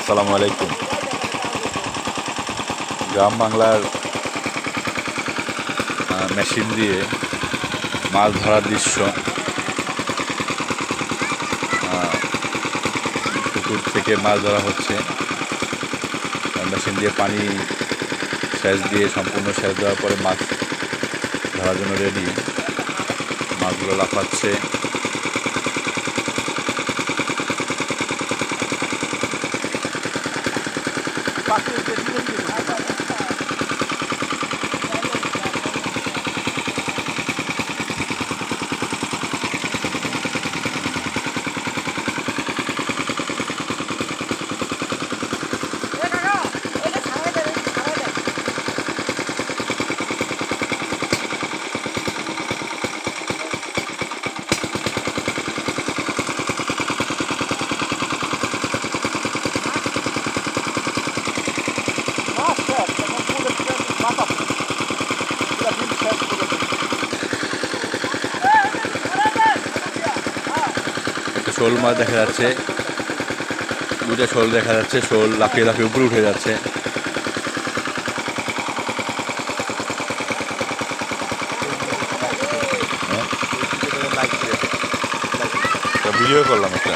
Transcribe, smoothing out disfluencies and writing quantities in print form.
আসসালামু আলাইকুম। গ্রাম বাংলার মেশিন দিয়ে মাছ ধরার দৃশ্য। পুকুর থেকে মাছ ধরা হচ্ছে, মেশিন দিয়ে পানি সেচ দিয়ে সম্পূর্ণ সেচ দেওয়ার পরে মাছ ধরার জন্য রেডি। মাছগুলো লাফাচ্ছে। একটা শোল মাছ দেখা যাচ্ছে, দুইটা শোল দেখা যাচ্ছে। শোল লাফিয়ে লাফিয়ে উপরে উঠে যাচ্ছে। ভিডিও করলাম একটা।